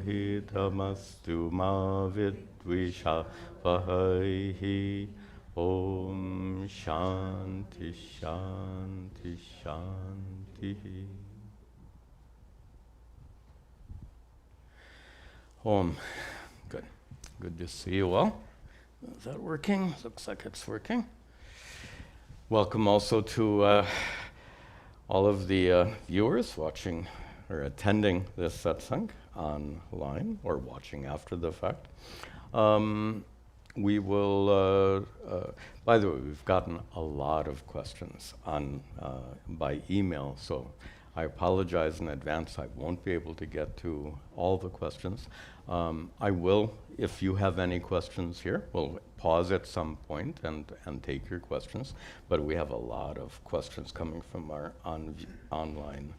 mohitamastu ma vidvishavahi. Om Shanti Shanti Shanti. Om. Good. Good to see you all. Is that working? Looks like it's working. Welcome also to all of the viewers watching or attending this satsang online or watching after the fact. We will, by the way, we've gotten a lot of questions by email, so I apologize in advance. I won't be able to get to all the questions. I will, if you have any questions here, we'll pause at some point and take your questions. But we have a lot of questions coming from our online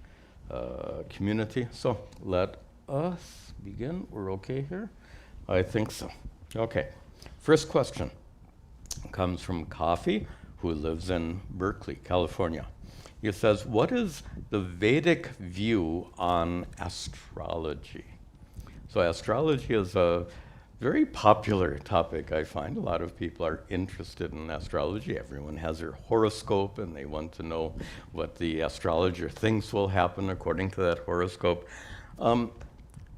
community. So let us begin. We're okay here? I think so. Okay. First question comes from Coffee, who lives in Berkeley, California. He says, what is the Vedic view on astrology? So astrology is a very popular topic, I find. A lot of people are interested in astrology. Everyone has their horoscope, and they want to know what the astrologer thinks will happen according to that horoscope.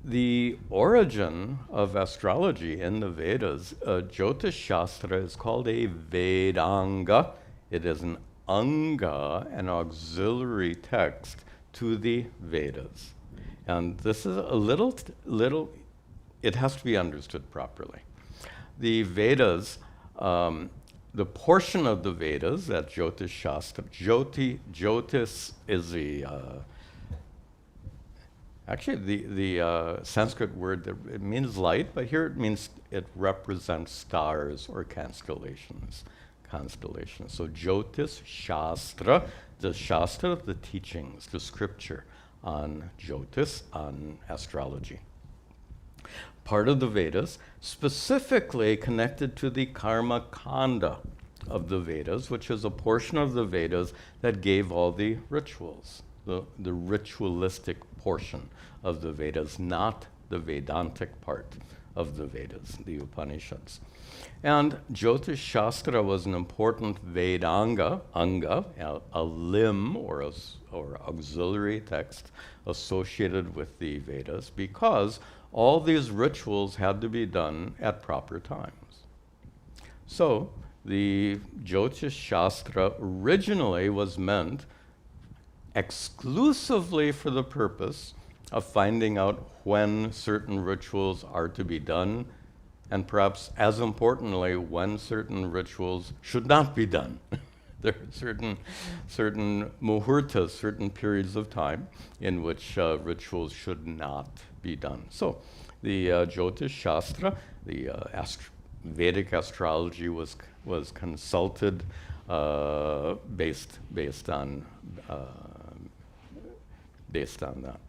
The origin of astrology in the Vedas, Jyotish Shastra is called a Vedanga. It is an anga, an auxiliary text to the Vedas. And this is a little, it has to be understood properly. The Vedas, the portion of the Vedas that Jyotish Shastra, Jyotis is the, actually the Sanskrit word, it means light, but here it represents stars or constellations. So Jyotish Shastra, the Shastra, the teachings, the scripture on Jyotish, on astrology. Part of the Vedas, specifically connected to the Karma Kanda of the Vedas, which is a portion of the Vedas that gave all the rituals, the ritualistic portion of the Vedas, not the Vedantic part of the Vedas, the Upanishads. And Jyotish Shastra was an important Vedanga, anga, a limb or auxiliary text associated with the Vedas, because all these rituals had to be done at proper times. So the Jyotish Shastra originally was meant exclusively for the purpose of finding out when certain rituals are to be done, and perhaps as importantly, when certain rituals should not be done. There are certain muhurtas, certain periods of time in which rituals should not be done. So the Jyotish Shastra, the Vedic astrology was consulted based on that.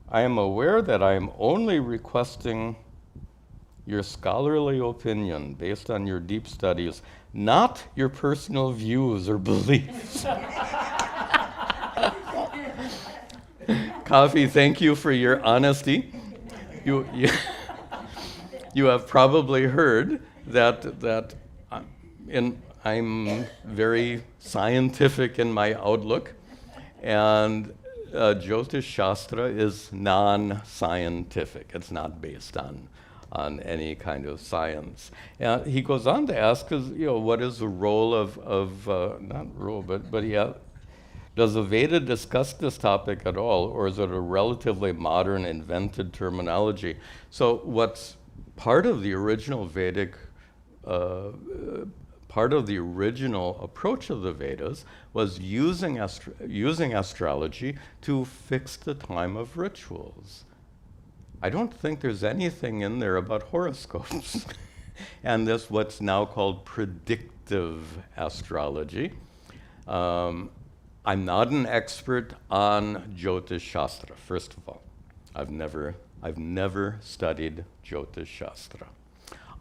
I am aware that I am only requesting your scholarly opinion based on your deep studies, not your personal views or beliefs. Coffee, thank you for your honesty. You have probably heard that I'm very scientific in my outlook, and Jyotish Shastra is non-scientific. It's not based on any kind of science. And he goes on to ask, what is the role does the Veda discuss this topic at all, or is it a relatively modern, invented terminology? So what's part of the original Vedic, part of the original approach of the Vedas was using astrology to fix the time of rituals. I don't think there's anything in there about horoscopes. And this what's now called predictive astrology. I'm not an expert on Jyotish Shastra, first of all. I've never studied Jyotish Shastra.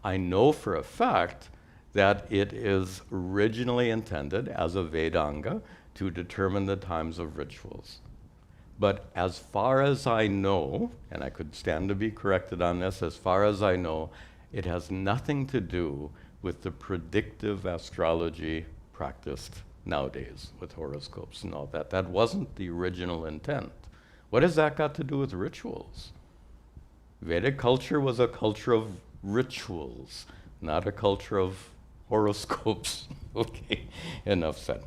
I know for a fact that it is originally intended as a Vedanga to determine the times of rituals. But as far as I know, and I could stand to be corrected on this, as far as I know, it has nothing to do with the predictive astrology practiced nowadays with horoscopes and all that. That wasn't the original intent. What has that got to do with rituals? Vedic culture was a culture of rituals, not a culture of horoscopes. Okay, enough said.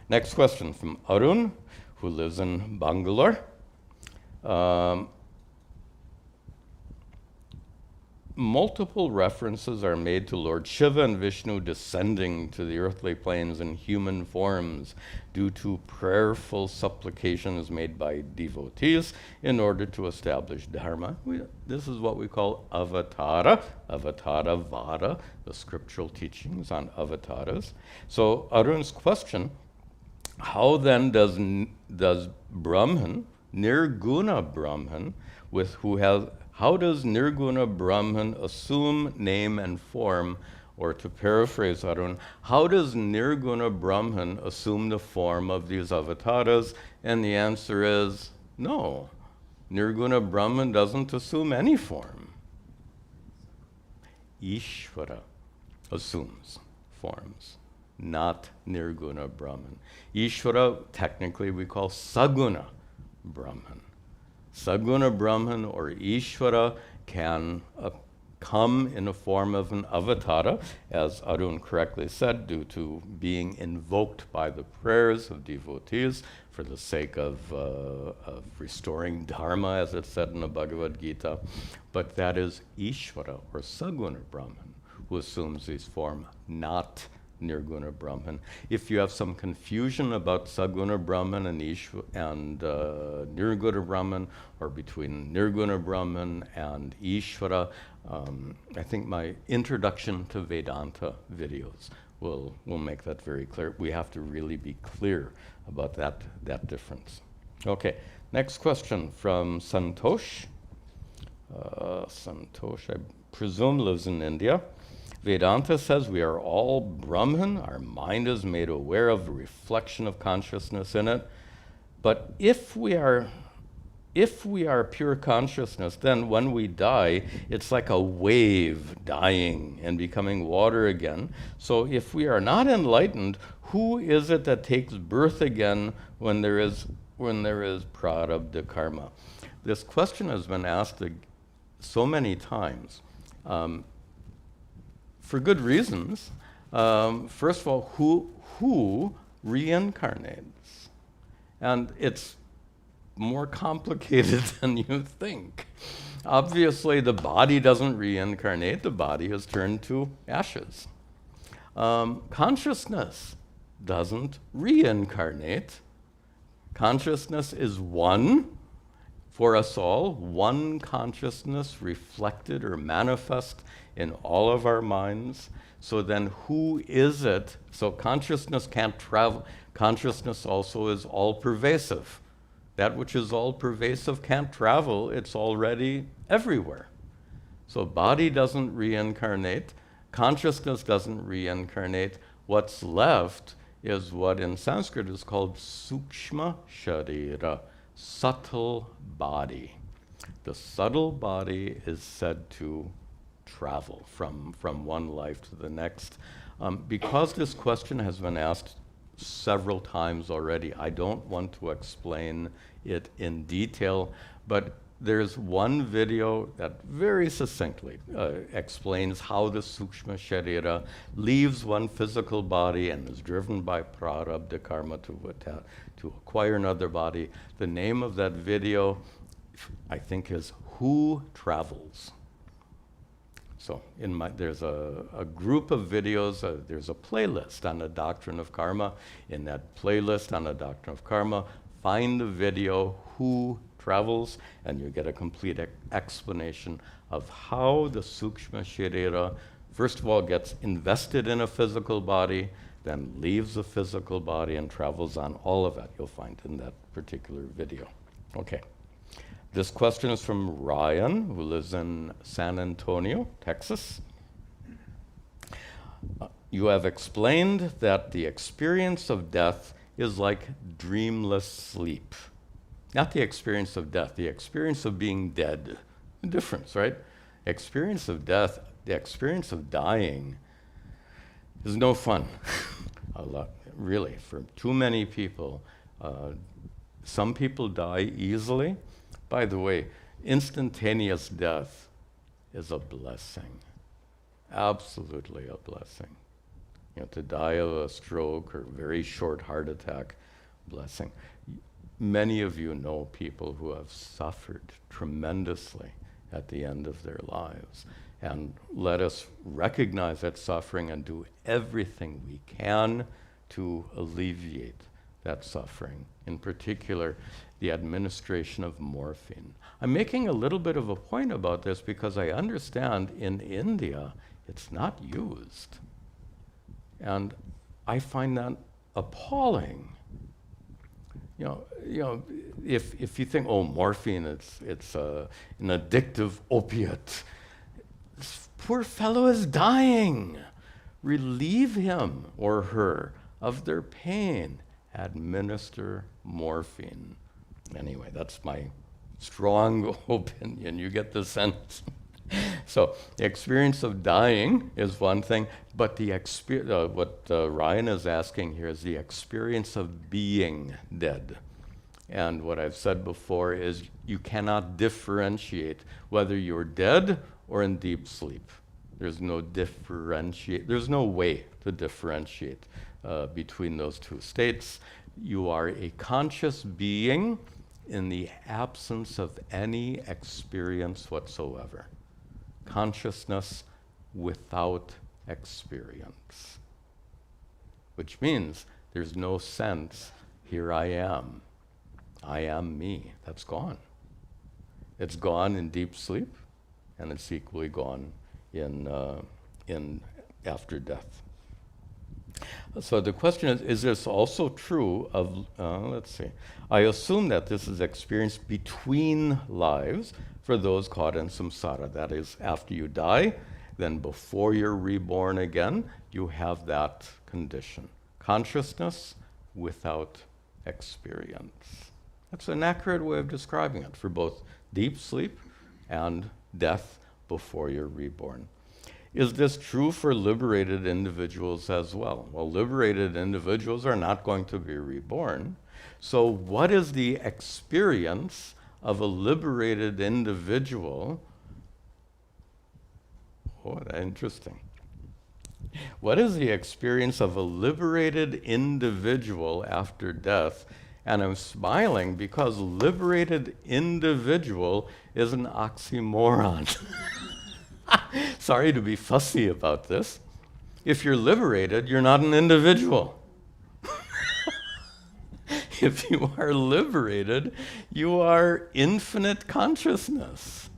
Next question from Arun, who lives in Bangalore. Multiple references are made to Lord Shiva and Vishnu descending to the earthly planes in human forms due to prayerful supplications made by devotees in order to establish dharma. This is what we call avatara, avatara vada, the scriptural teachings on avatars. So Arun's question, how then does Brahman, Nirguna Brahman, how does Nirguna Brahman assume name and form? Or to paraphrase Arun, how does Nirguna Brahman assume the form of these avatars? And the answer is no. Nirguna Brahman doesn't assume any form. Ishvara assumes forms, not Nirguna Brahman. Ishvara, technically we call Saguna Brahman. Saguna Brahman or Ishvara can come in the form of an avatara, as Arun correctly said, due to being invoked by the prayers of devotees for the sake of restoring dharma, as it's said in the Bhagavad Gita. But that is Ishvara or Saguna Brahman who assumes this form, not Nirguna Brahman. If you have some confusion about Saguna Brahman and Nirguna Brahman, or between Nirguna Brahman and Ishvara, I think my introduction to Vedanta videos will make that very clear. We have to really be clear about that difference. Okay, next question from Santosh. Santosh, I presume, lives in India. Vedanta says we are all Brahman. Our mind is made aware of the reflection of consciousness in it. But if we are pure consciousness, then when we die, it's like a wave dying and becoming water again. So if we are not enlightened, who is it that takes birth again when there is prarabdha karma? This question has been asked so many times. For good reasons. First of all, who reincarnates? And it's more complicated than you think. Obviously, the body doesn't reincarnate. The body is turned to ashes. Consciousness doesn't reincarnate. Consciousness is one for us all, one consciousness reflected or manifest in all of our minds. So then who is it? So consciousness can't travel. Consciousness also is all-pervasive. That which is all-pervasive can't travel. It's already everywhere. So body doesn't reincarnate. Consciousness doesn't reincarnate. What's left is what in Sanskrit is called sukshma sharira, subtle body. The subtle body is said to travel from one life to the next. Because this question has been asked several times already, I don't want to explain it in detail, but there's one video that very succinctly explains how the sukshma sharira leaves one physical body and is driven by prarabdha karma to acquire another body. The name of that video, I think, is Who Travels? So there's a group of videos, there's a playlist on the doctrine of karma. In that playlist on the doctrine of karma, find the video Who Travels, and you get a complete explanation of how the sukshma sharira, first of all, gets invested in a physical body, then leaves the physical body and travels on. All of that you'll find in that particular video. Okay. This question is from Ryan, who lives in San Antonio, Texas. You have explained that the experience of death is like dreamless sleep. Not the experience of death, the experience of being dead. The difference, right? Experience of death, the experience of dying is no fun. A lot, really, for too many people. Some people die easily. By the way, instantaneous death is a blessing. Absolutely a blessing. You know, to die of a stroke or very short heart attack, blessing. Many of you know people who have suffered tremendously at the end of their lives. And let us recognize that suffering and do everything we can to alleviate that suffering. In particular, the administration of morphine. I'm making a little bit of a point about this because I understand in India it's not used. And I find that appalling. You know, if you think, oh, morphine, it's an addictive opiate. This poor fellow is dying. Relieve him or her of their pain. Administer morphine. Anyway, that's my strong opinion. You get the sense. So the experience of dying is one thing, but the what Ryan is asking here is the experience of being dead. And what I've said before is you cannot differentiate whether you're dead or in deep sleep. There's no way to differentiate between those two states. You are a conscious being in the absence of any experience whatsoever. Consciousness without experience. Which means there's no sense, here I am me. That's gone. It's gone in deep sleep, and it's equally gone in after death. So the question is this also true of, let's see, I assume that this is experienced between lives for those caught in samsara. That is, after you die, then before you're reborn again, you have that condition. Consciousness without experience. That's an accurate way of describing it for both deep sleep and death before you're reborn. Is this true for liberated individuals as well? Well, liberated individuals are not going to be reborn. So what is the experience of a liberated individual? Oh, that's interesting. What is the experience of a liberated individual after death? And I'm smiling because liberated individual is an oxymoron. Sorry to be fussy about this. If you're liberated, you're not an individual. If you are liberated, you are infinite consciousness.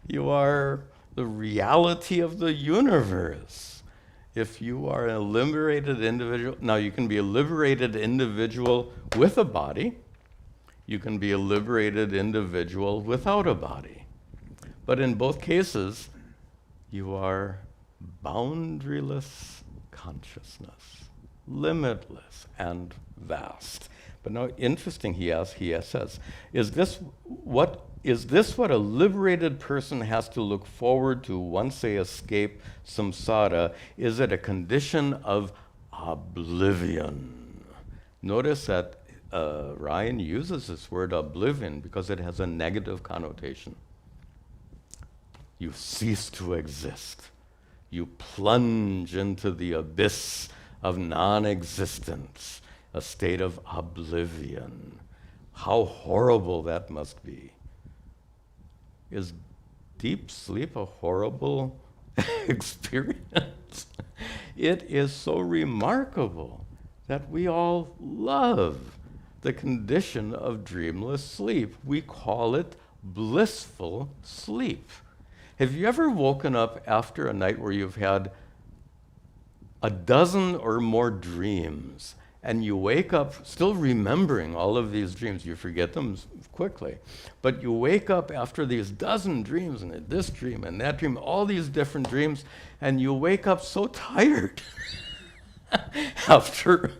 You are the reality of the universe. If you are a liberated individual, now you can be a liberated individual with a body. You can be a liberated individual without a body. But in both cases, you are boundaryless consciousness, limitless and vast. But now, interesting, he says, is this what a liberated person has to look forward to once they escape samsara? Is it a condition of oblivion? Notice that Ryan uses this word oblivion because it has a negative connotation. You cease to exist. You plunge into the abyss of non-existence, a state of oblivion. How horrible that must be. Is deep sleep a horrible experience? It is so remarkable that we all love the condition of dreamless sleep. We call it blissful sleep. Have you ever woken up after a night where you've had a dozen or more dreams, and you wake up still remembering all of these dreams? You forget them quickly, but you wake up after these dozen dreams, and this dream and that dream, all these different dreams, and you wake up so tired. After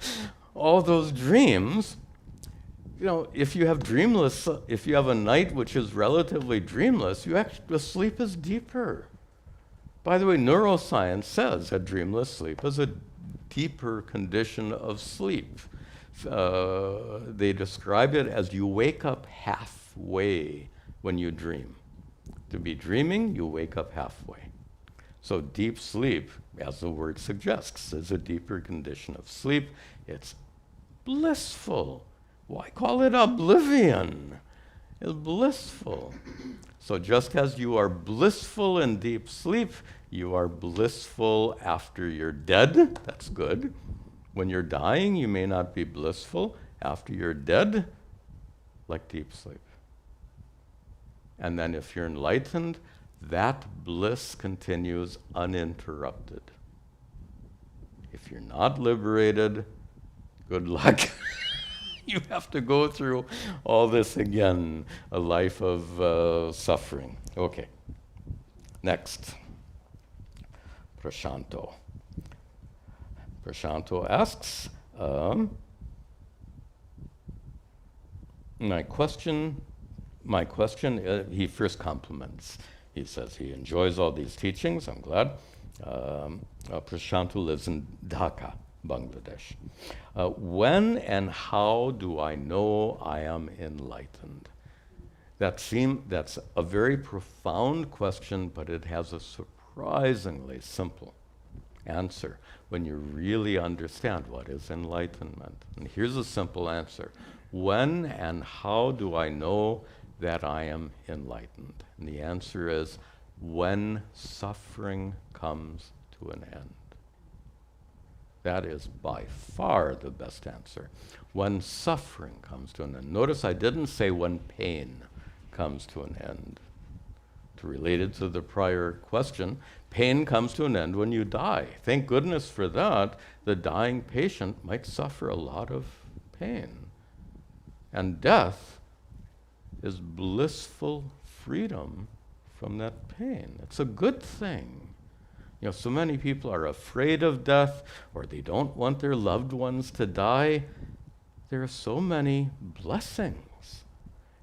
all those dreams, if you have a night which is relatively dreamless, the sleep is deeper. By the way, neuroscience says that dreamless sleep is a deeper condition of sleep. They describe it as you wake up halfway when you dream. To be dreaming, you wake up halfway. So deep sleep, as the word suggests, is a deeper condition of sleep. It's blissful. Why call it oblivion? It's blissful. So just as you are blissful in deep sleep, you are blissful after you're dead. That's good. When you're dying, you may not be blissful. After you're dead, like deep sleep. And then if you're enlightened, that bliss continues uninterrupted. If you're not liberated, good luck. You have to go through all this again, a life of suffering. Okay, next. Prashanto. Prashanto asks, my question, he first compliments. He says he enjoys all these teachings, I'm glad. Prashanto lives in Dhaka, Bangladesh. When and how do I know I am enlightened? That's a very profound question, but it has a surprisingly simple answer when you really understand what is enlightenment. And here's a simple answer. When and how do I know that I am enlightened? And the answer is when suffering comes to an end. That is by far the best answer. When suffering comes to an end. Notice I didn't say when pain comes to an end. Related to the prior question, pain comes to an end when you die. Thank goodness for that. The dying patient might suffer a lot of pain. And death is blissful freedom from that pain. It's a good thing. So many people are afraid of death, or they don't want their loved ones to die. There are so many blessings.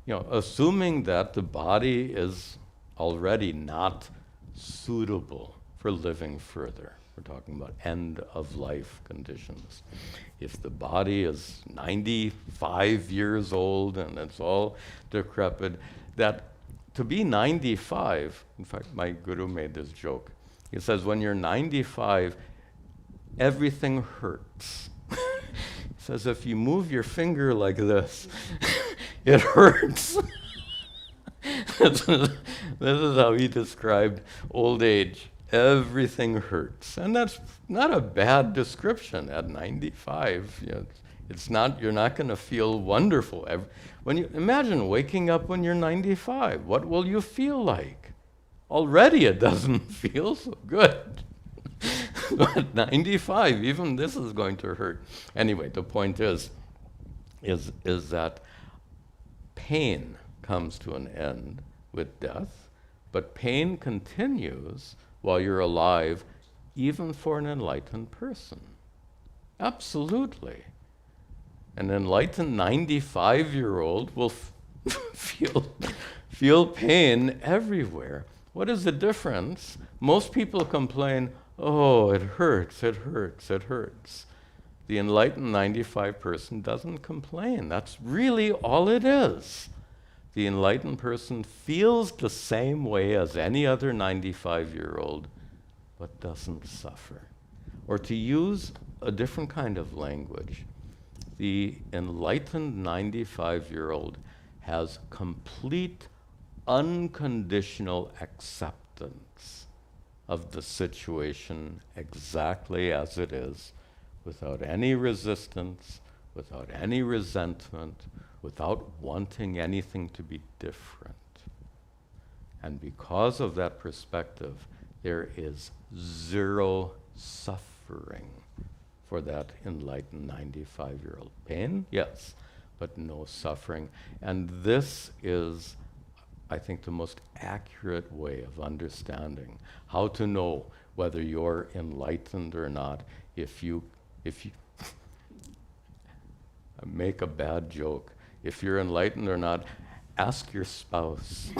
Assuming that the body is already not suitable for living further. We're talking about end-of-life conditions. If the body is 95 years old and it's all decrepit, that to be 95, in fact, my guru made this joke. He says, when you're 95, everything hurts. He says, if you move your finger like this, it hurts. This is how he described old age. Everything hurts. And that's not a bad description at 95. It's not, you're not going to feel wonderful. When you imagine waking up when you're 95, what will you feel like? Already it doesn't feel so good. But 95, even this is going to hurt. Anyway, the point is that pain comes to an end with death, but pain continues while you're alive, even for an enlightened person. Absolutely. An enlightened 95-year-old will feel pain everywhere. What is the difference? Most people complain, oh, it hurts, it hurts, it hurts. The enlightened 95 person doesn't complain. That's really all it is. The enlightened person feels the same way as any other 95-year-old, but doesn't suffer. Or to use a different kind of language, the enlightened 95-year-old has complete, unconditional acceptance of the situation exactly as it is, without any resistance, without any resentment, without wanting anything to be different. And because of that perspective, there is zero suffering for that enlightened 95-year-old. Pain? Yes, but no suffering. And this is, I think, the most accurate way of understanding how to know whether you're enlightened or not. If you If you make a bad joke, if you're enlightened or not, ask your spouse.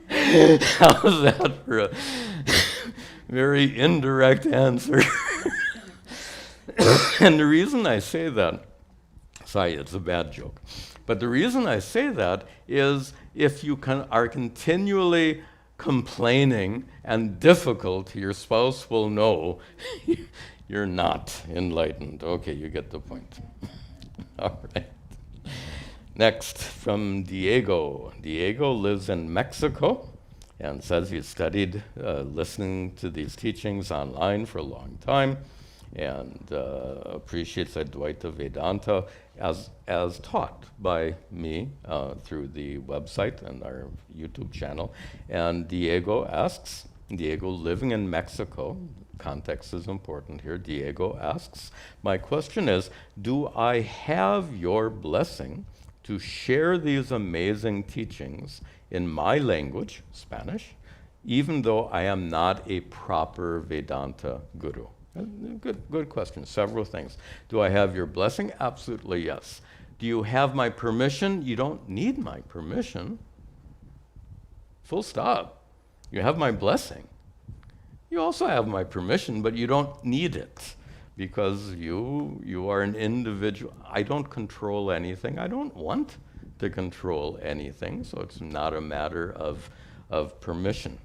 How's that for a very indirect answer? And the reason I say that, sorry, it's a bad joke, but the reason I say that is if you are continually complaining and difficult, your spouse will know you're not enlightened. Okay, you get the point. All right. Next, from Diego. Diego lives in Mexico and says he studied listening to these teachings online for a long time and appreciates Advaita Vedanta as taught by me through the website and our YouTube channel. And Diego asks, Diego living in Mexico, context is important here, Diego asks, my question is, do I have your blessing to share these amazing teachings in my language, Spanish, even though I am not a proper Vedanta guru? Good question. Several things. Do I have your blessing? Absolutely yes. Do you have my permission? You don't need my permission. Full stop. You have my blessing. You also have my permission, but you don't need it because you are an individual. I don't control anything. I don't want to control anything, so it's not a matter of permission.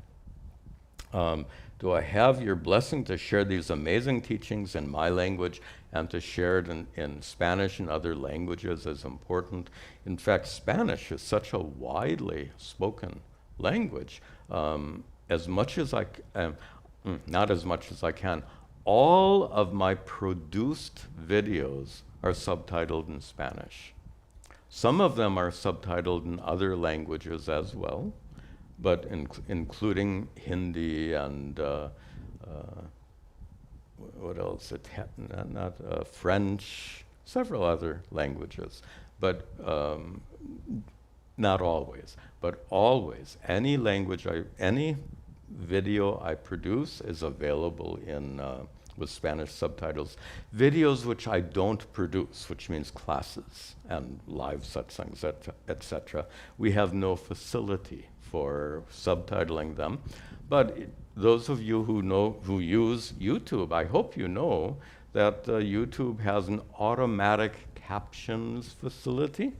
Do I have your blessing to share these amazing teachings in my language and to share it in Spanish and other languages is important. In fact, Spanish is such a widely spoken language. As much as not as much as I can, all of my produced videos are subtitled in Spanish. Some of them are subtitled in other languages as well, but including Hindi and what else? French, several other languages, but not always. But always, any language, any video I produce is available in with Spanish subtitles. Videos which I don't produce, which means classes and live satsangs, etc. We have no facility for subtitling them. But those of you who use YouTube, I hope you know that YouTube has an automatic captions facility.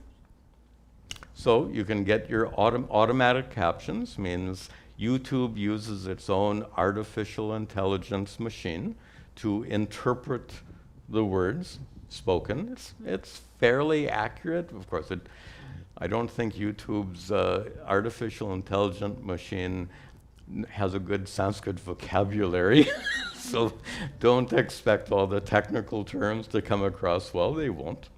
So you can get your automatic captions, means YouTube uses its own artificial intelligence machine to interpret the words spoken. It's fairly accurate. Of course, I don't think YouTube's artificial intelligent machine has a good Sanskrit vocabulary, so don't expect all the technical terms to come across well. They won't.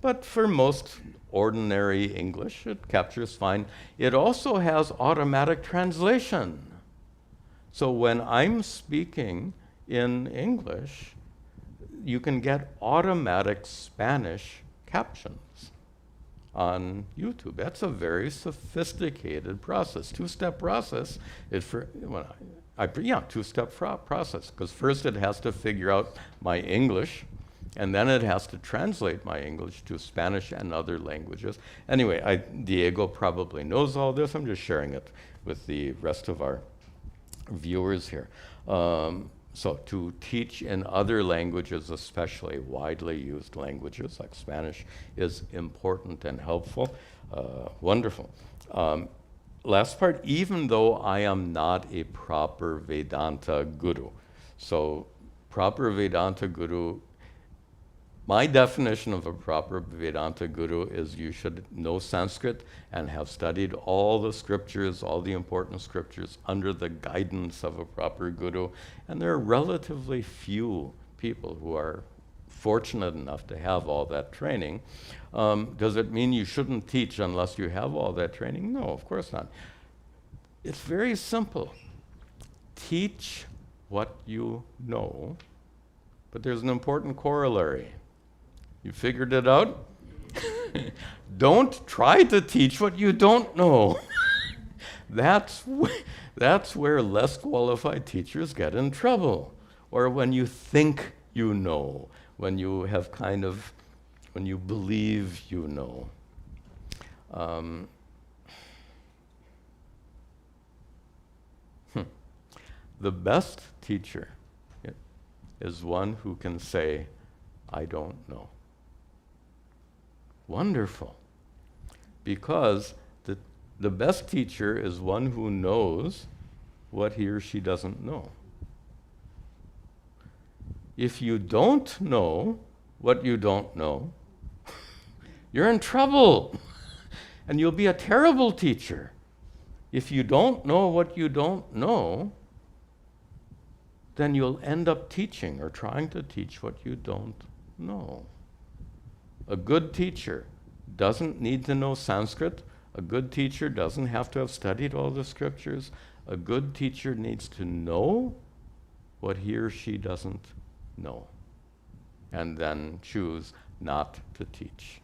But for most ordinary English, it captures fine. It also has automatic translation. So when I'm speaking in English, you can get automatic Spanish captions on YouTube. That's a very sophisticated process, two-step process. Two-step process, because first it has to figure out my English, and then it has to translate my English to Spanish and other languages. Anyway, Diego probably knows all this. I'm just sharing it with the rest of our viewers here. So to teach in other languages, especially widely used languages like Spanish, is important and helpful. Wonderful. Last part, even though I am not a proper Vedanta guru. So proper Vedanta guru, my definition of a proper Vedanta guru is you should know Sanskrit and have studied all the scriptures, all the important scriptures under the guidance of a proper guru. And there are relatively few people who are fortunate enough to have all that training. Does it mean you shouldn't teach unless you have all that training? No, of course not. It's very simple. Teach what you know, but there's an important corollary. You figured it out? Don't try to teach what you don't know. That's where less qualified teachers get in trouble. or when you think you know, when you have when you believe you know. The best teacher is one who can say, I don't know. Wonderful. Because the best teacher is one who knows what he or she doesn't know. If you don't know what you don't know, you're in trouble. And you'll be a terrible teacher. If you don't know what you don't know, then you'll end up teaching or trying to teach what you don't know. A good teacher doesn't need to know Sanskrit. A good teacher doesn't have to have studied all the scriptures. A good teacher needs to know what he or she doesn't know, and then choose not to teach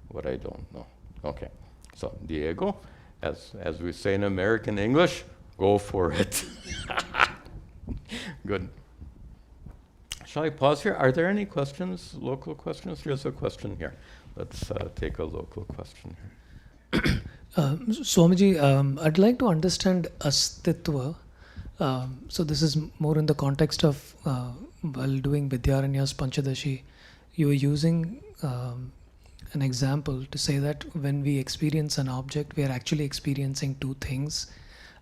what I don't know. Okay, so Diego, as we say in American English, go for it. Good. Shall I pause here? Are there any questions, local questions? There's a question here. Let's take a local question here. Swamiji, I'd like to understand asthitva. So this is more in the context of while doing Vidyaranya's Panchadashi, you were using an example to say that when we experience an object, we are actually experiencing two things,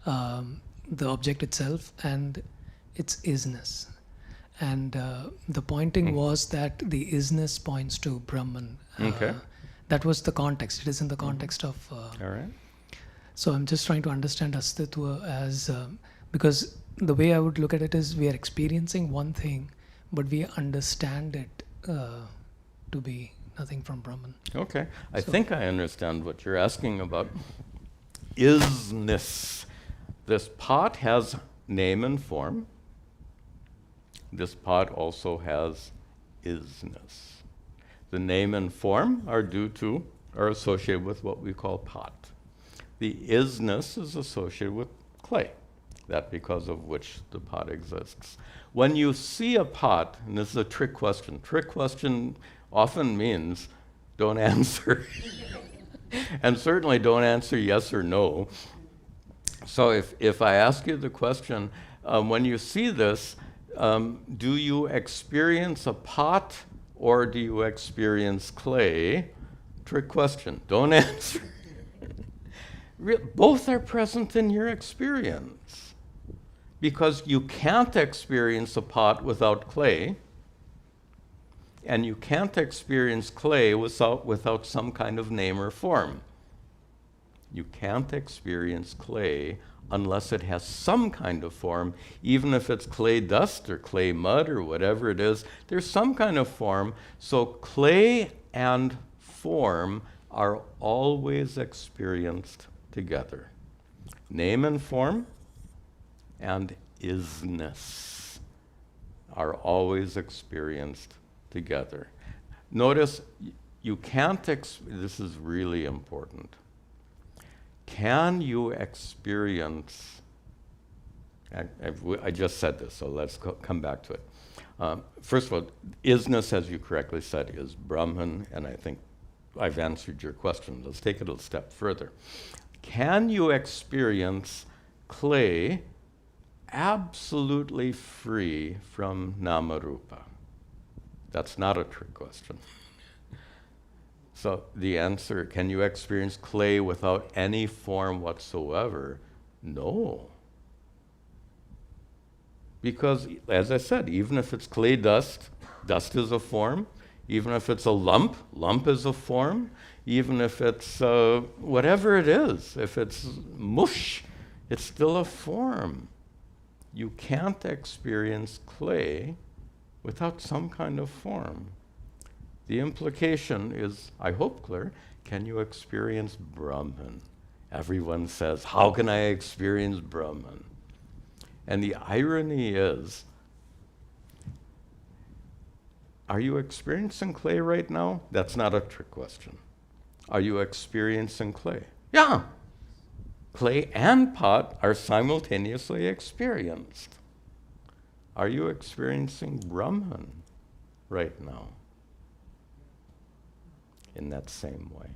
the object itself and its isness. And the pointing was that the isness points to Brahman. Okay. That was the context. It is in the context of... All right. So I'm just trying to understand asthitva as... because the way I would look at it is we are experiencing one thing, but we understand it to be nothing from Brahman. Okay. I think I understand what you're asking about. Isness. This pot has name and form. This pot also has isness. The name and form are associated with what we call pot. The isness is associated with clay, that because of which the pot exists. When you see a pot, and this is a trick question often means don't answer. And certainly don't answer yes or no. So if I ask you the question, when you see this, do you experience a pot or do you experience clay? Trick question. Don't answer. Both are present in your experience. Because you can't experience a pot without clay, and you can't experience clay without some kind of name or form. You can't experience clay unless it has some kind of form, even if it's clay dust or clay mud or whatever it is, there's some kind of form. So clay and form are always experienced together. Name and form and isness are always experienced together. Notice you can't, this is really important. Can you experience, I just said this, so let's come back to it. First of all, isness, as you correctly said, is Brahman, and I think I've answered your question. Let's take it a step further. Can you experience clay absolutely free from Namarupa? That's not a trick question. So the answer, can you experience clay without any form whatsoever? No. Because, as I said, even if it's clay dust, dust is a form. Even if it's a lump, lump is a form. Even if it's whatever it is, if it's mush, it's still a form. You can't experience clay without some kind of form. The implication is, I hope clear, can you experience Brahman? Everyone says, how can I experience Brahman? And the irony is, are you experiencing clay right now? That's not a trick question. Are you experiencing clay? Yeah. Clay and pot are simultaneously experienced. Are you experiencing Brahman right now? In that same way.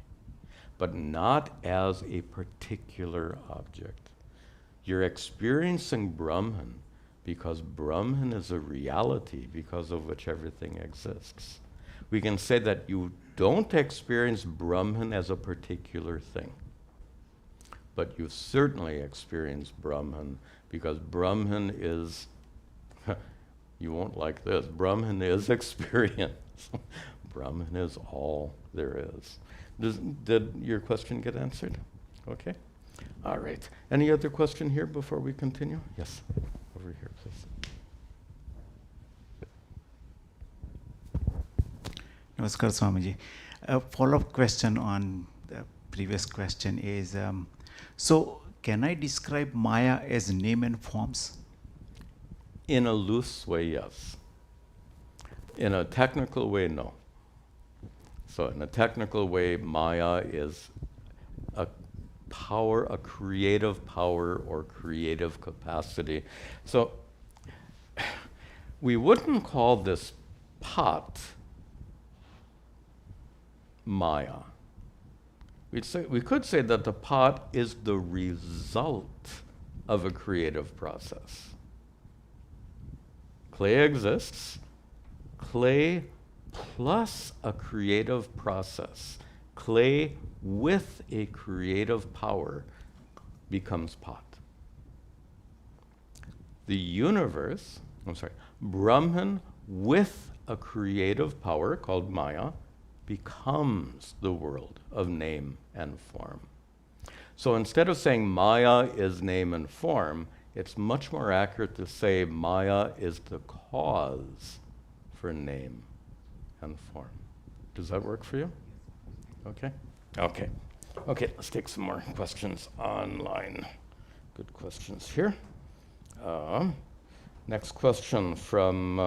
But not as a particular object. You're experiencing Brahman because Brahman is a reality because of which everything exists. We can say that you don't experience Brahman as a particular thing, but you certainly experience Brahman because Brahman is, you won't like this, Brahman is experience. Brahman is all there is. Did your question get answered? Okay. All right. Any other question here before we continue? Yes. Over here, please. Namaskar, Swamiji. A follow-up question on the previous question is, so can I describe Maya as name and forms? In a loose way, yes. In a technical way, no. So in a technical way, Maya is a power, a creative power or creative capacity. So we wouldn't call this pot Maya. We could say that the pot is the result of a creative process. Clay exists. Clay plus a creative process. Clay with a creative power becomes pot. The universe, Brahman with a creative power called Maya becomes the world of name and form. So instead of saying Maya is name and form, it's much more accurate to say Maya is the cause for name and form. Does that work for you? Okay? Okay. Okay, let's take some more questions online. Good questions here. Next question from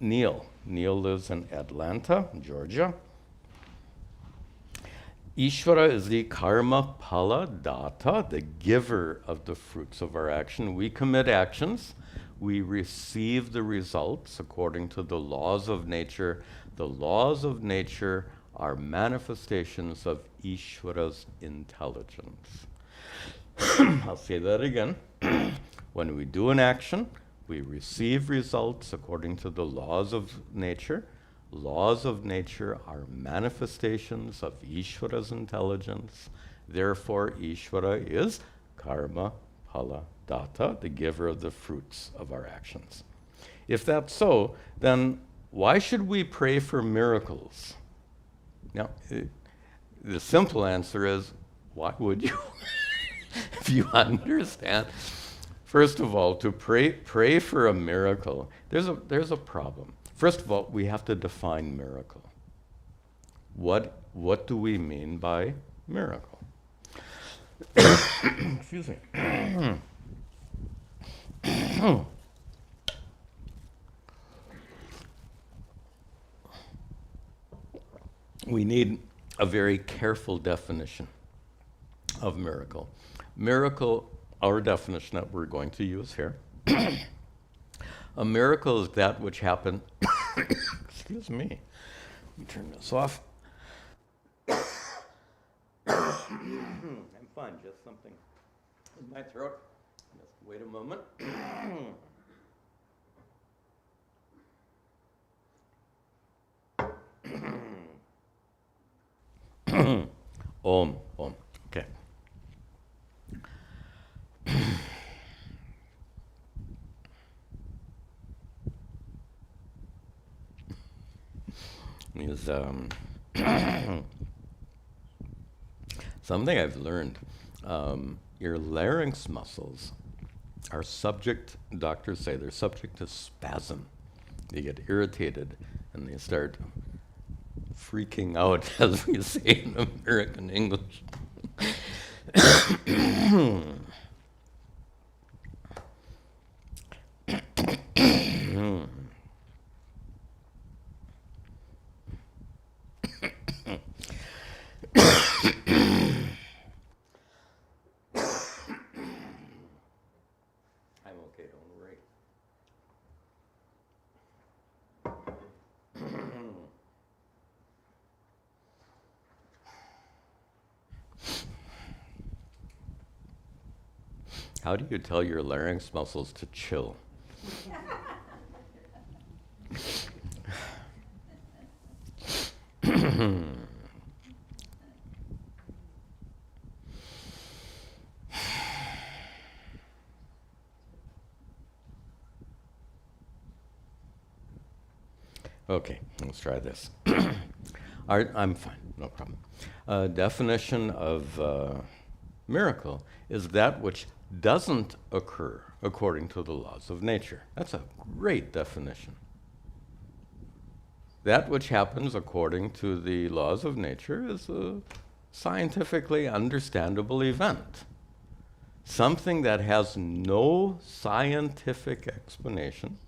Neil. Neil lives in Atlanta, Georgia. Ishvara is the karma phala data, the giver of the fruits of our action. We commit actions. We receive the results according to the laws of nature. The laws of nature are manifestations of Ishvara's intelligence. I'll say that again. When we do an action, we receive results according to the laws of nature. Laws of nature are manifestations of Ishvara's intelligence. Therefore, Ishvara is karma phala data, the giver of the fruits of our actions. If that's so, then why should we pray for miracles? Now, the simple answer is, why would you? If you understand. First of all, to pray for a miracle, there's a problem. First of all, we have to define miracle. What do we mean by miracle? Excuse me. We need a very careful definition of miracle. Miracle, our definition that we're going to use here, a miracle is that which happened, excuse me, let me turn this off. I'm fine, just something in my throat. Just wait a moment. Om. Okay. Is something I've learned. Your larynx muscles are subject, doctors say they're subject to spasm. They get irritated and they start freaking out, as we say in American English. I'm okay. break. How do you tell your larynx muscles to chill? Okay, let's try this. I'm fine, no problem. Definition of miracle is that which doesn't occur according to the laws of nature. That's a great definition. That which happens according to the laws of nature is a scientifically understandable event. Something that has no scientific explanation,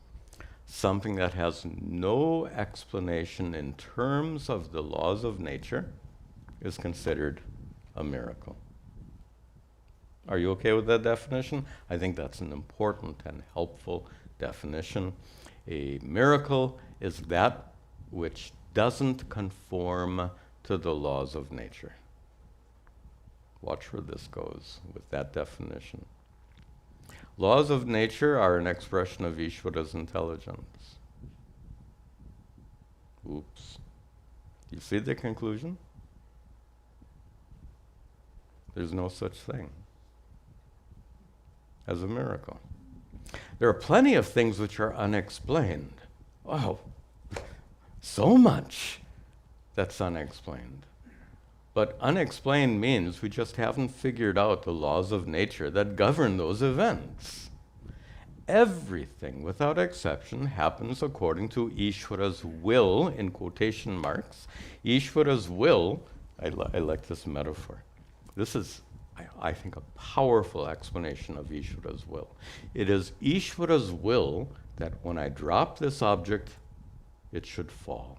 something that has no explanation in terms of the laws of nature, is considered a miracle. Are you okay with that definition? I think that's an important and helpful definition. A miracle is that which doesn't conform to the laws of nature. Watch where this goes with that definition. Laws of nature are an expression of Ishvara's intelligence. Oops. Do you see the conclusion? There's no such thing as a miracle. There are plenty of things which are unexplained. Oh, so much that's unexplained. But unexplained means we just haven't figured out the laws of nature that govern those events. Everything, without exception, happens according to Ishvara's will, in quotation marks. Ishvara's will, I like this metaphor. This is, I think, a powerful explanation of Ishvara's will. It is Ishvara's will that when I drop this object, it should fall.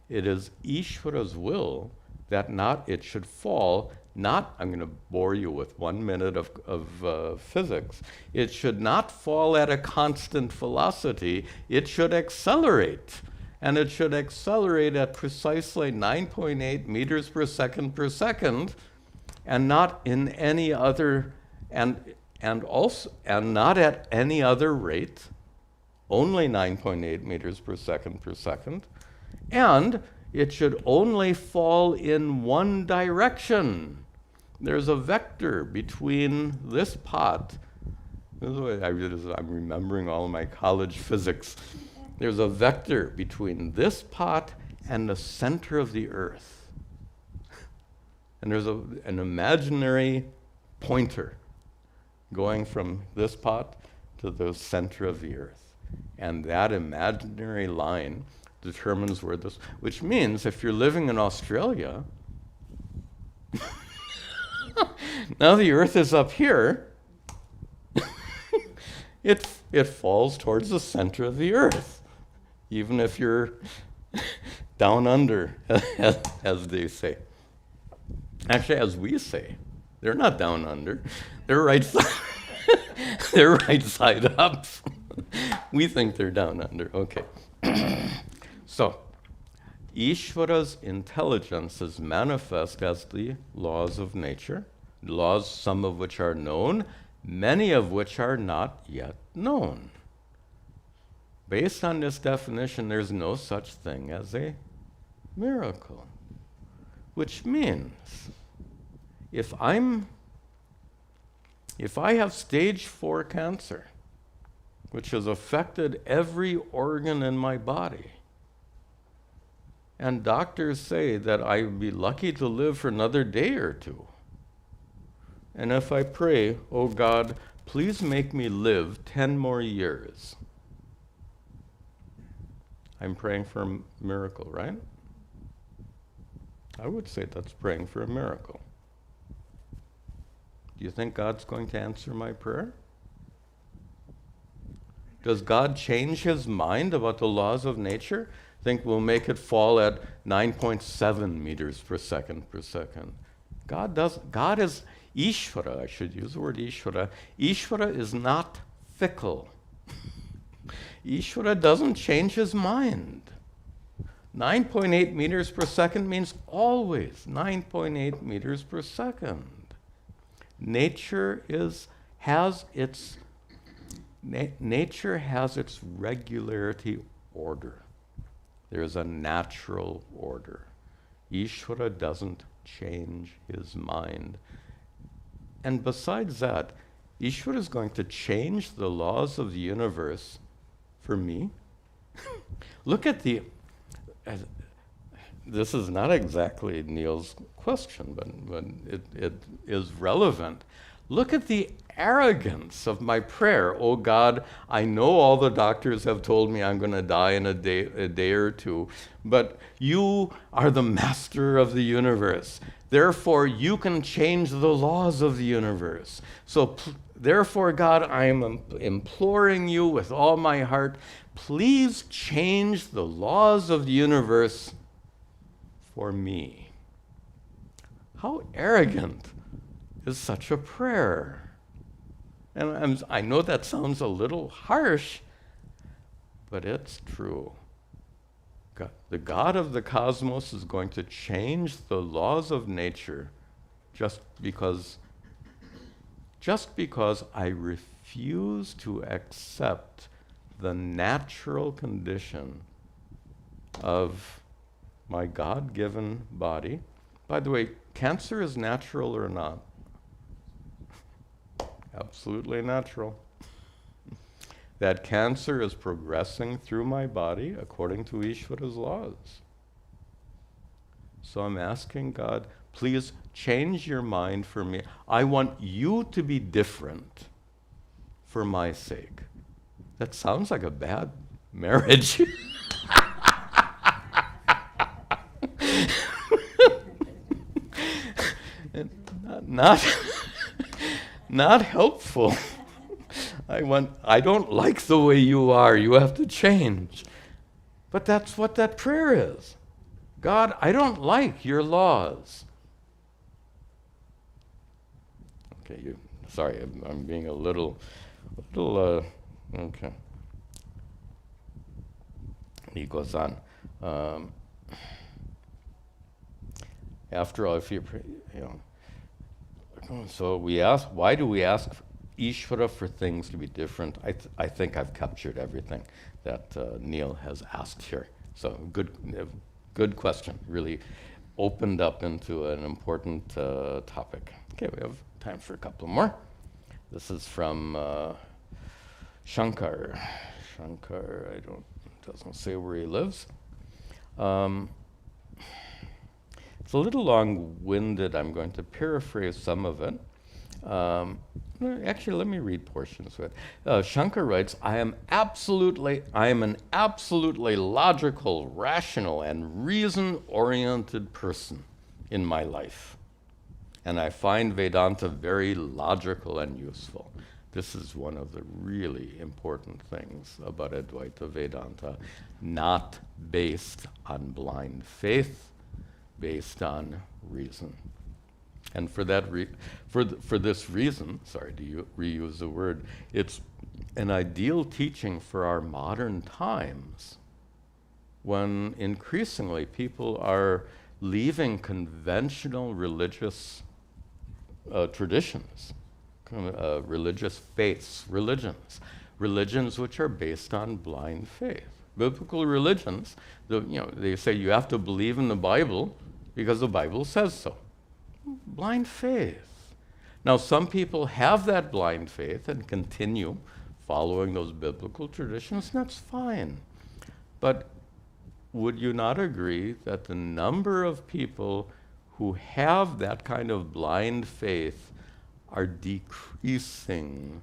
It is Ishvara's will that it should fall, not, I'm going to bore you with 1 minute of physics, it should not fall at a constant velocity, it should accelerate. And it should accelerate at precisely 9.8 meters per second, and not in any other, and not at any other rate, only 9.8 meters per second, and it should only fall in one direction. There's a vector between this pot. This is what I'm remembering all my college physics. There's a vector between this pot and the center of the earth. And there's an imaginary pointer going from this pot to the center of the earth. And that imaginary line determines where this, which means if you're living in Australia, now the earth is up here, it falls towards the center of the earth, even if you're down under, as they say. Actually, as we say, they're not down under, they're right side, they're right side up. We think they're down under, okay. So, Ishvara's intelligence is manifest as the laws of nature, laws some of which are known, many of which are not yet known. Based on this definition, there's no such thing as a miracle. Which means, if I have stage 4 cancer, which has affected every organ in my body, and doctors say that I would be lucky to live for another day or two, and if I pray, oh God, please make me live 10 more years, I'm praying for a miracle, right? I would say that's praying for a miracle. Do you think God's going to answer my prayer? Does God change his mind about the laws of nature? Think we'll make it fall at 9.7 meters per second. God doesn't. God is, Ishvara, I should use the word Ishvara. Ishvara is not fickle. Ishvara doesn't change his mind. 9.8 meters per second means always 9.8 meters per second. Nature has its regularity order. There is a natural order. Ishvara doesn't change his mind. And besides that, Ishvara is going to change the laws of the universe for me. Look at this is not exactly Neil's question, but it is relevant. Look at the arrogance of my prayer. Oh God, I know all the doctors have told me I'm going to die in a day or two, but you are the master of the universe. Therefore, you can change the laws of the universe. So therefore, God, I am imploring you with all my heart, please change the laws of the universe for me. How arrogant is such a prayer? And I know that sounds a little harsh, but it's true. The God of the cosmos is going to change the laws of nature just because I refuse to accept the natural condition of my God-given body. By the way, cancer is natural or not? Absolutely natural. That cancer is progressing through my body according to Ishvara's laws. So I'm asking God, please change your mind for me. I want you to be different for my sake. That sounds like a bad marriage. Not helpful. I don't like the way you are. You have to change. But that's what that prayer is. God, I don't like your laws. Okay, sorry, I'm being a little, okay. He goes on. After all, if you pray, so we ask, why do we ask Ishvara for things to be different? I think I've captured everything that Neil has asked here. So good question. Really opened up into an important topic. Okay, we have time for a couple more. This is from Shankar. Shankar, doesn't say where he lives. It's a little long-winded. I'm going to paraphrase some of it. Actually, let me read portions of it. Shankar writes, I am an absolutely logical, rational, and reason-oriented person in my life. And I find Vedanta very logical and useful. This is one of the really important things about Advaita Vedanta, not based on blind faith, based on reason. And for that for this reason, sorry to reuse the word, it's an ideal teaching for our modern times, when increasingly people are leaving conventional religious traditions, religious faiths, religions which are based on blind faith. Biblical religions, they say you have to believe in the Bible because the Bible says so. Blind faith. Now, some people have that blind faith and continue following those biblical traditions, and that's fine. But would you not agree that the number of people who have that kind of blind faith are decreasing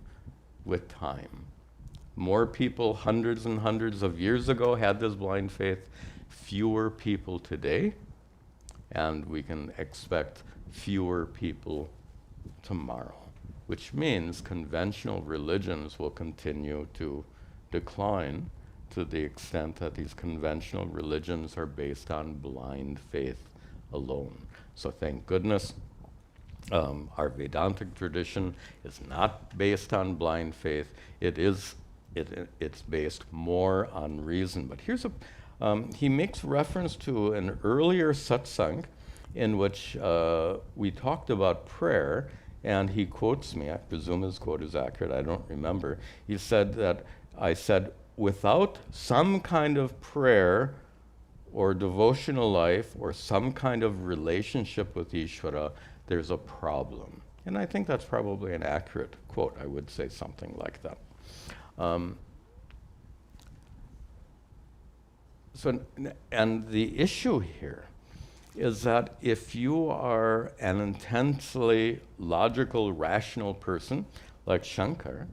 with time? More people hundreds and hundreds of years ago had this blind faith, fewer people today, and we can expect fewer people tomorrow, which means conventional religions will continue to decline to the extent that these conventional religions are based on blind faith alone. So thank goodness Our Vedantic tradition is not based on blind faith. It's based more on reason. But here's he makes reference to an earlier satsang in which we talked about prayer, and he quotes me. I presume his quote is accurate. I don't remember. He said that I said, without some kind of prayer or devotional life or some kind of relationship with Ishvara, there's a problem. And I think that's probably an accurate quote. I would say something like that. And the issue here is that if you are an intensely logical, rational person like Shankar,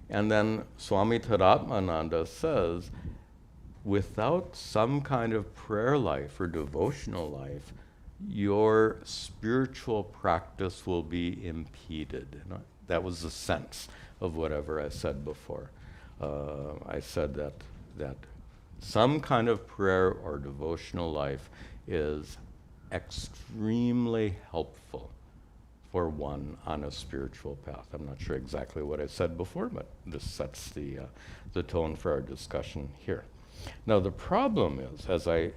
and then Swami Tadatmananda says, without some kind of prayer life or devotional life, your spiritual practice will be impeded. That was the sense of whatever I said before. I said that some kind of prayer or devotional life is extremely helpful for one on a spiritual path. I'm not sure exactly what I said before, but this sets the tone for our discussion here. Now the problem is, as I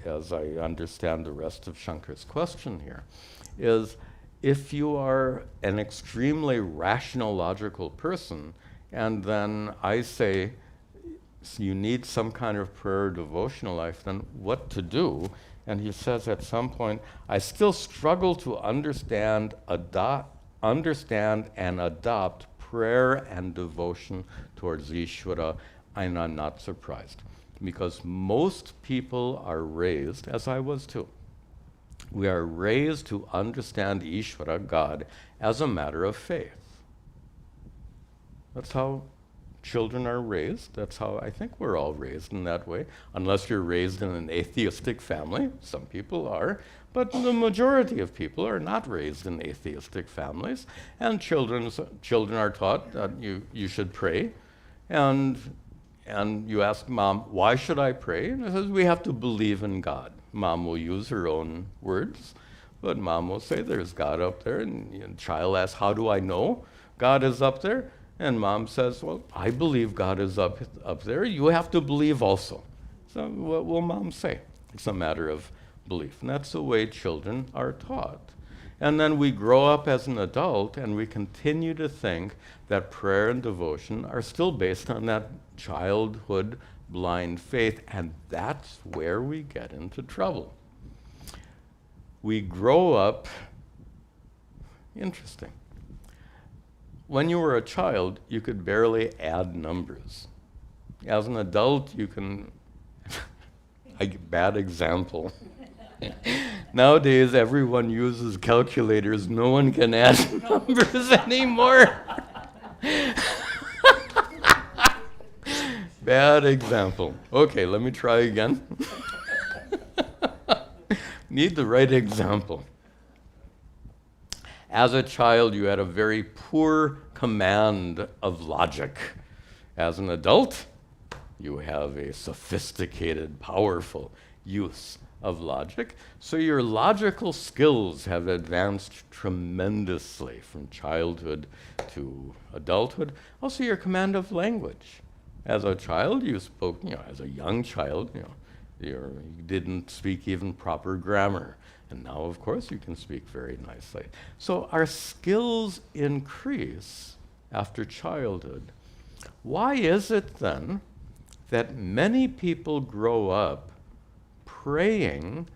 understand the rest of Shankar's question here, is if you are an extremely rational, logical person, and then I say you need some kind of prayer or devotional life, then what to do? And he says at some point, I still struggle to understand and adopt prayer and devotion towards Ishvara, and I'm not surprised. Because most people are raised, as I was too, we are raised to understand Ishvara, God, as a matter of faith. That's how children are raised. That's how I think we're all raised in that way. Unless you're raised in an atheistic family, some people are, but the majority of people are not raised in atheistic families. And children are taught that you should pray. And you ask mom, why should I pray? And it says, we have to believe in God. Mom will use her own words, but mom will say, there's God up there. And the child asks, how do I know God is up there? And mom says, well, I believe God is up there. You have to believe also. So what will mom say? It's a matter of belief. And that's the way children are taught. And then we grow up as an adult and we continue to think that prayer and devotion are still based on that childhood blind faith, and that's where we get into trouble. We grow up, interesting. When you were a child, you could barely add numbers. As an adult, you can, bad example. Nowadays, everyone uses calculators. No one can add numbers anymore. Bad example. Okay, let me try again. Need the right example. As a child, you had a very poor command of logic. As an adult, you have a sophisticated, powerful use of logic. So your logical skills have advanced tremendously from childhood to adulthood. Also your command of language. As a child, you spoke, as a young child, you didn't speak even proper grammar. And now, of course, you can speak very nicely. So our skills increase after childhood. Why is it then that many people grow up praying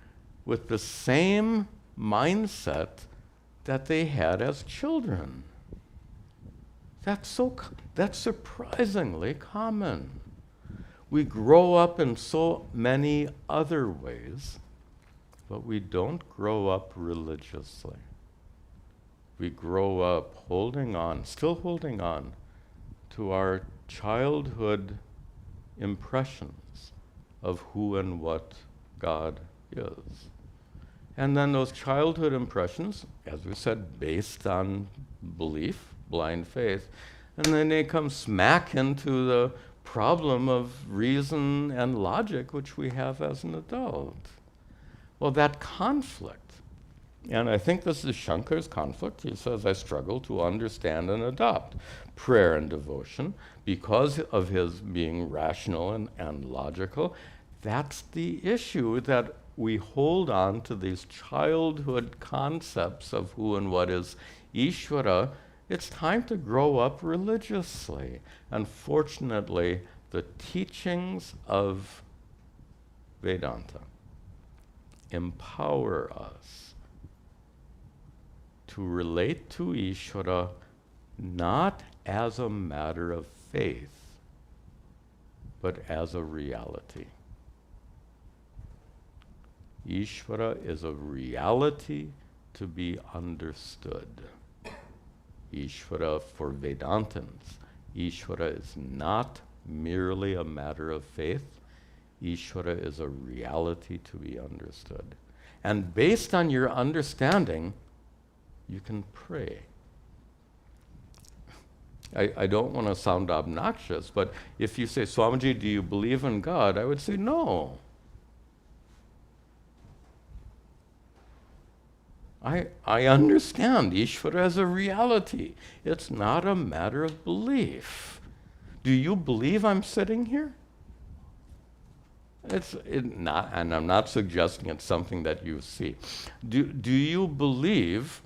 with the same mindset that they had as children? That's surprisingly common. We grow up in so many other ways, but we don't grow up religiously. We grow up still holding on to our childhood impressions of who and what God is. And then those childhood impressions, as we said, based on belief, blind faith, and then they come smack into the problem of reason and logic which we have as an adult. Well, that conflict And I think this is Shankar's conflict. He says, I struggle to understand and adopt prayer and devotion because of his being rational and logical. That's the issue, that we hold on to these childhood concepts of who and what is Ishvara. It's time to grow up religiously. Unfortunately, the teachings of Vedanta empower us to relate to Ishvara not as a matter of faith, but as a reality. Ishvara is a reality to be understood. Ishvara, for Vedantins, Ishvara is not merely a matter of faith. Ishvara is a reality to be understood. And based on your understanding, you can pray. I don't want to sound obnoxious, but if you say, Swamiji, do you believe in God? I would say, no. I understand Ishvara as a reality. It's not a matter of belief. Do you believe I'm sitting here? And I'm not suggesting it's something that you see. Do you believe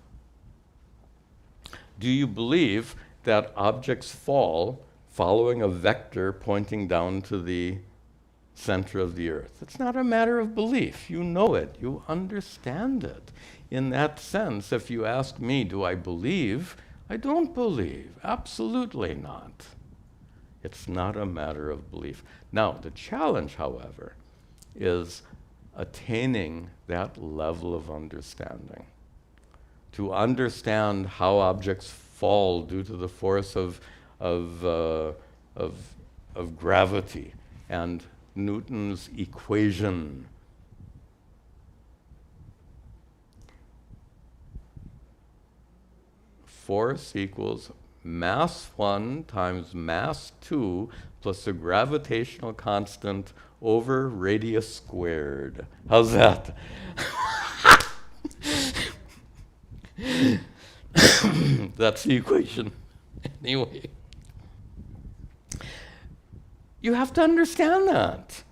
that objects fall following a vector pointing down to the center of the earth? It's not a matter of belief. You know it. You understand it. In that sense, if you ask me, do I believe? I don't believe. Absolutely not. It's not a matter of belief. Now, the challenge, however, is attaining that level of understanding. To understand how objects fall due to the force of gravity and Newton's equation. Force equals mass 1 times mass 2 plus the gravitational constant over radius squared. How's that? That's the equation. Anyway. You have to understand that.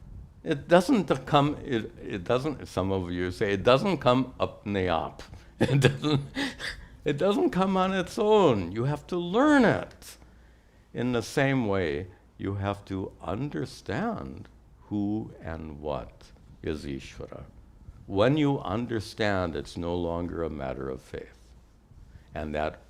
It doesn't come, it doesn't, some of you say, it doesn't come up and up. It doesn't come on its own. You have to learn it. In the same way, you have to understand who and what is Ishvara. When you understand, it's no longer a matter of faith. And that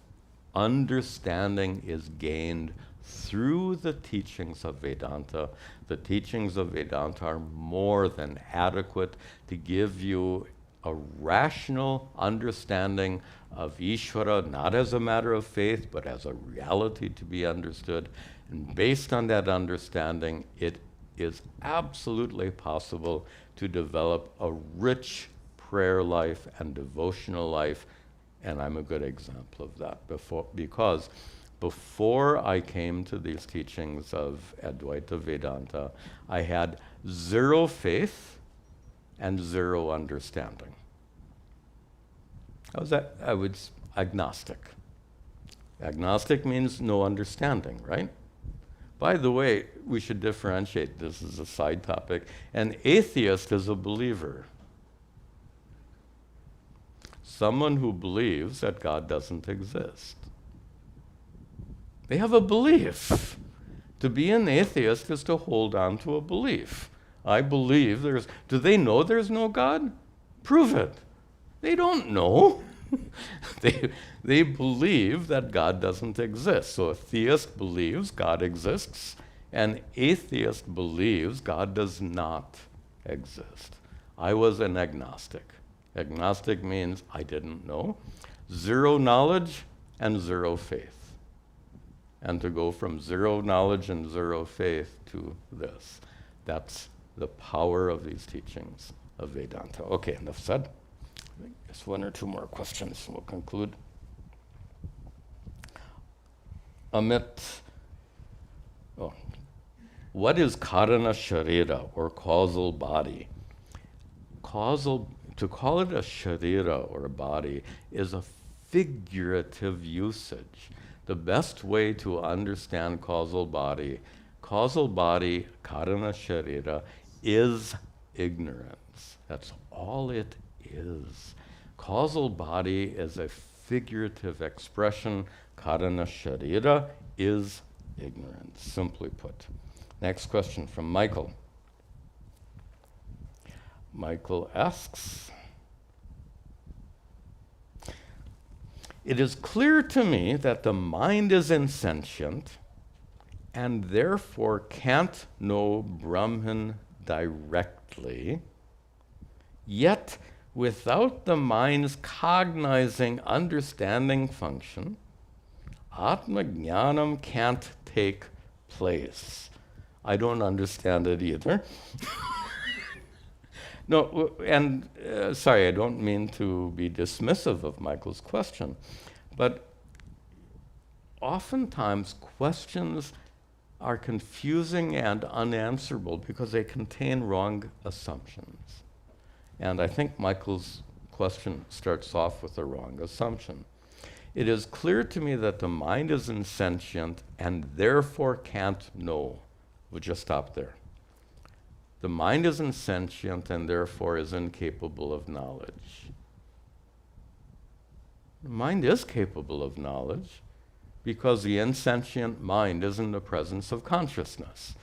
understanding is gained through the teachings of Vedanta. The teachings of Vedanta are more than adequate to give you a rational understanding of Ishvara, not as a matter of faith, but as a reality to be understood. And based on that understanding, it is absolutely possible to develop a rich prayer life and devotional life. And I'm a good example of that, because before I came to these teachings of Advaita Vedanta, I had zero faith and zero understanding. I was agnostic. Agnostic means no understanding, right? By the way, we should differentiate, this is a side topic. An atheist is a believer. Someone who believes that God doesn't exist. They have a belief. To be an atheist is to hold on to a belief. I believe there's... Do they know there's no God? Prove it. They don't know. They believe that God doesn't exist. So a theist believes God exists. An atheist believes God does not exist. I was an agnostic. Agnostic means I didn't know. Zero knowledge and zero faith. And to go from zero knowledge and zero faith to this. That's the power of these teachings of Vedanta. Okay, enough said. Just one or two more questions, we'll conclude. Amit, what is karana sharira, or causal body? to call it a sharira, or a body, is a figurative usage. The best way to understand causal body, karana sharira, is ignorance. That's all it is. Causal body is a figurative expression. Karana sharira is ignorance, simply put. Next question from Michael. Michael asks, it is clear to me that the mind is insentient and therefore can't know Brahman directly, yet without the mind's cognizing, understanding function, Atma Jnanam can't take place. I don't understand it either. No, and sorry, I don't mean to be dismissive of Michael's question, but oftentimes questions are confusing and unanswerable because they contain wrong assumptions. And I think Michael's question starts off with a wrong assumption. It is clear to me that the mind is insentient and therefore can't know. We'll just stop there. The mind is insentient and therefore is incapable of knowledge. The mind is capable of knowledge because the insentient mind is in the presence of consciousness.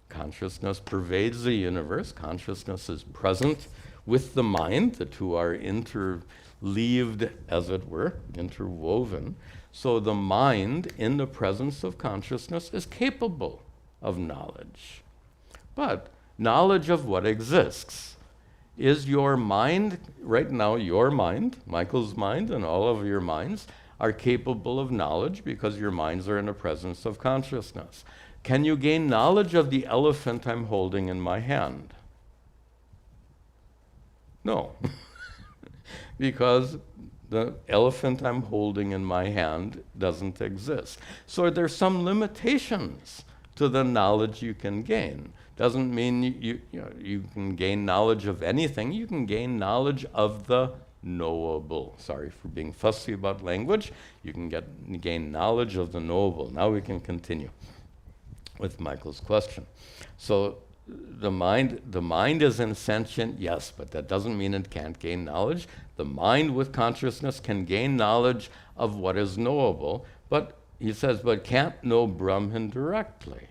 Consciousness pervades the universe. Consciousness is present with the mind. The two are interleaved, as it were, interwoven. So the mind, in the presence of consciousness, is capable of knowledge. But knowledge of what exists. Is your mind, right now your mind, Michael's mind and all of your minds, are capable of knowledge because your minds are in the presence of consciousness. Can you gain knowledge of the elephant I'm holding in my hand? No. Because the elephant I'm holding in my hand doesn't exist. So there's some limitations to the knowledge you can gain. Doesn't mean you can gain knowledge of anything. You can gain knowledge of the knowable. Sorry for being fussy about language. You can gain knowledge of the knowable. Now we can continue with Michael's question. So the mind is insentient, yes, but that doesn't mean it can't gain knowledge. The mind with consciousness can gain knowledge of what is knowable, but he says, but can't know Brahman directly.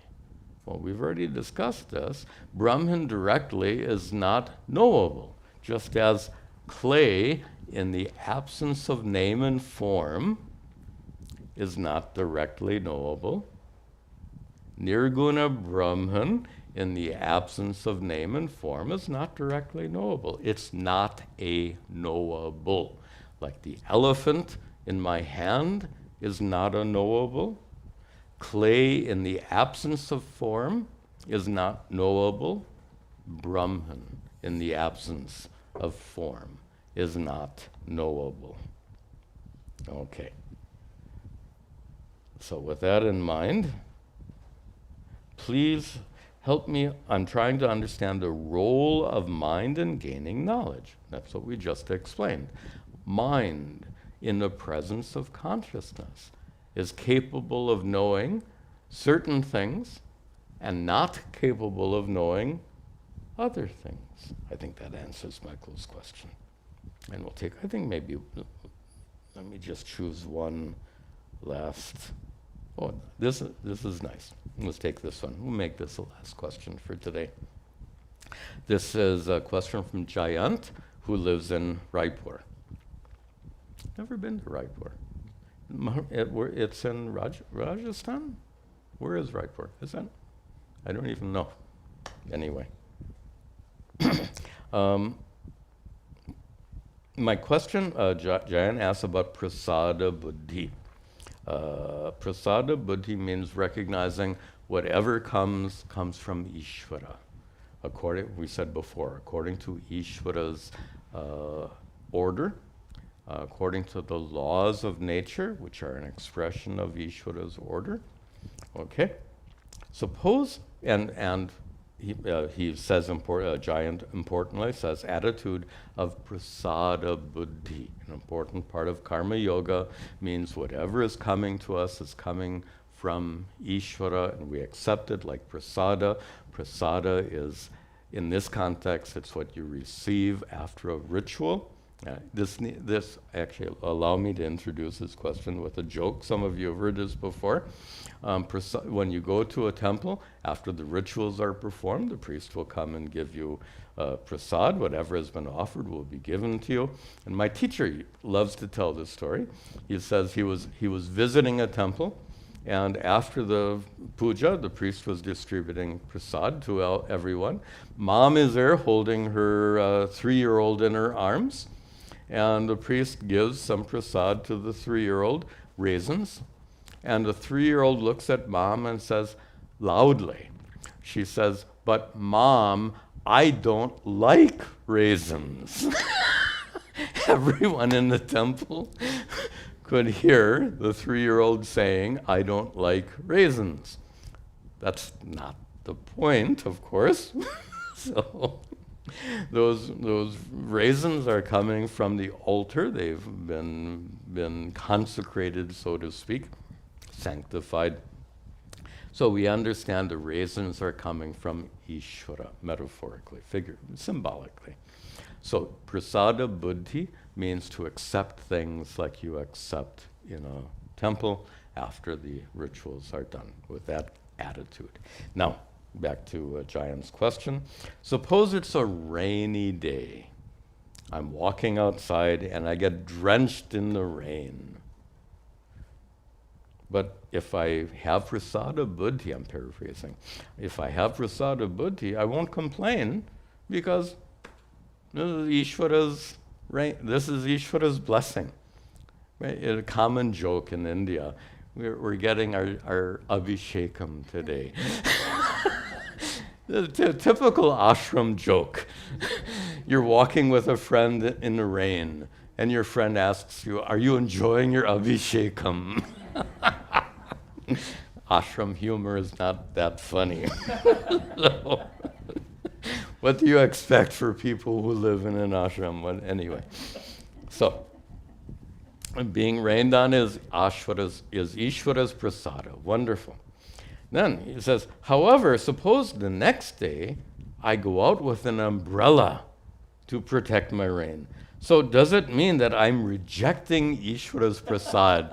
Well, we've already discussed this. Brahman directly is not knowable, just as clay in the absence of name and form is not directly knowable. Nirguna Brahman in the absence of name and form is not directly knowable. It's not a knowable. Like the elephant in my hand is not a knowable. Clay in the absence of form is not knowable. Brahman in the absence of form is not knowable. Okay. So with that in mind, please help me. I'm trying to understand the role of mind in gaining knowledge. That's what we just explained. Mind in the presence of consciousness is capable of knowing certain things and not capable of knowing other things. I think that answers Michael's question. And we'll take, I think maybe, let me just choose one last. Oh, this is nice. Let's take this one. We'll make this the last question for today. This is a question from Jayant, who lives in Raipur. Never been to Raipur. It's in Rajasthan? Where is Raipur? Is that? I don't even know. Anyway. My question, Jayan asks about prasada buddhi. Prasada buddhi means recognizing whatever comes from Ishvara. We said before, according to Ishvara's order, according to the laws of nature, which are an expression of Ishvara's order. Okay? Suppose, and he says, Giant importantly says, attitude of prasada buddhi. An important part of karma yoga means whatever is coming to us is coming from Ishvara, and we accept it like prasada. Prasada is, in this context, it's what you receive after a ritual. This actually allow me to introduce this question with a joke. Some of you have heard this before. When you go to a temple, after the rituals are performed, the priest will come and give you prasad. Whatever has been offered will be given to you. And my teacher loves to tell this story. He says he was visiting a temple, and after the puja, the priest was distributing prasad to everyone. Mom is there holding her 3-year-old in her arms, and the priest gives some prasad to the 3-year-old, raisins, and the 3-year-old looks at mom and says, loudly, she says, "But mom, I don't like raisins." Everyone in the temple could hear the 3-year-old saying, "I don't like raisins." That's not the point, of course. So those raisins are coming from the altar. They've been consecrated, so to speak, sanctified. So we understand the raisins are coming from Ishvara, metaphorically, symbolically. So prasada buddhi means to accept things like you accept in a temple after the rituals are done, with that attitude. Now, back to Giant's question. Suppose it's a rainy day. I'm walking outside and I get drenched in the rain. But if I have prasada buddhi, I'm paraphrasing, if I have prasada buddhi, I won't complain, because this is Ishvara's rain. This is Ishvara's blessing. Right? A common joke in India. We're getting our abhishekam today. The typical ashram joke. You're walking with a friend in the rain, and your friend asks you, "Are you enjoying your abhishekam?" Ashram humor is not that funny. So, what do you expect for people who live in an ashram? Anyway, so being rained on is Ishvara's prasada. Wonderful. Then he says, however, suppose the next day I go out with an umbrella to protect my rain. So does it mean that I'm rejecting Ishvara's prasad?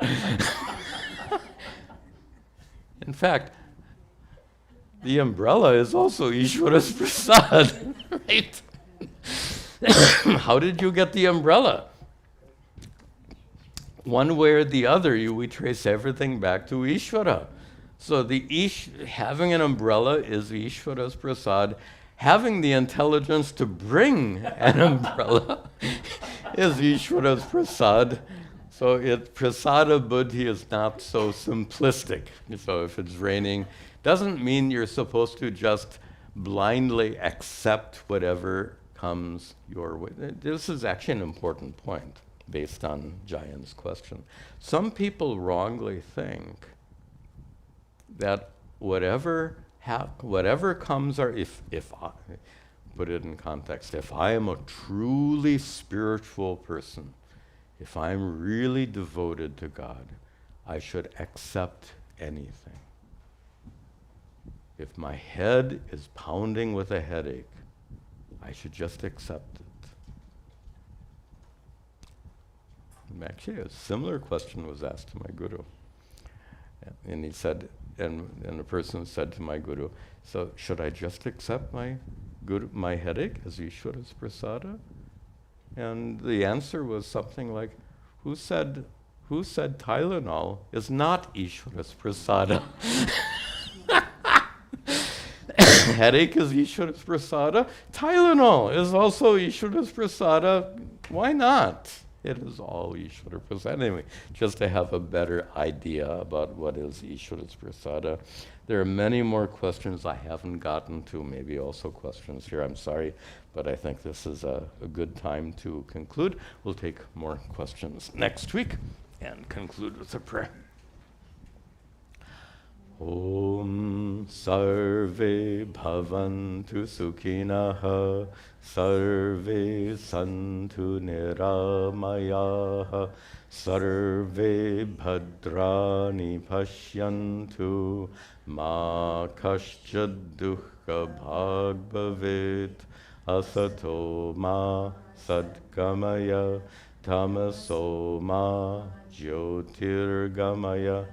In fact, the umbrella is also Ishvara's prasad, right? How did you get the umbrella? One way or the other, we trace everything back to Ishvara. So having an umbrella is Ishvara's prasad. Having the intelligence to bring an umbrella is Ishvara's prasad. So prasada buddhi is not so simplistic. So if it's raining, doesn't mean you're supposed to just blindly accept whatever comes your way. This is actually an important point based on Jayan's question. Some people wrongly think that whatever comes, or if I put it in context, if I am a truly spiritual person, if I'm really devoted to God, I should accept anything. If my head is pounding with a headache, I should just accept it. And actually, a similar question was asked to my guru. And he said, and the person said to my guru, so should I just accept my headache as Ishvara's prasada? And the answer was something like, who said Tylenol is not Ishvara's prasada? Headache is Ishvara's prasada. Tylenol is also Ishvara's prasada. Why not? It is all Ishvara prasada. Anyway, just to have a better idea about what is Ishvara's prasada. There are many more questions I haven't gotten to, maybe also questions here. I'm sorry, but I think this is a good time to conclude. We'll take more questions next week and conclude with a prayer. Om Sarve Bhavantu Sukhinaha Sarve Santu Niramayaha Sarve Bhadrani Pashyantu Ma Kaschad Dukkha Bhag Bhavet Asato Ma Sadgamaya Tamaso Ma Jyotirgamaya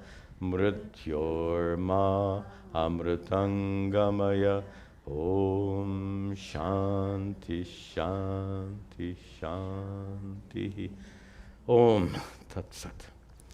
Mrityorma Amritangamaya Om Shanti Shanti Shanti Om Tat Sat.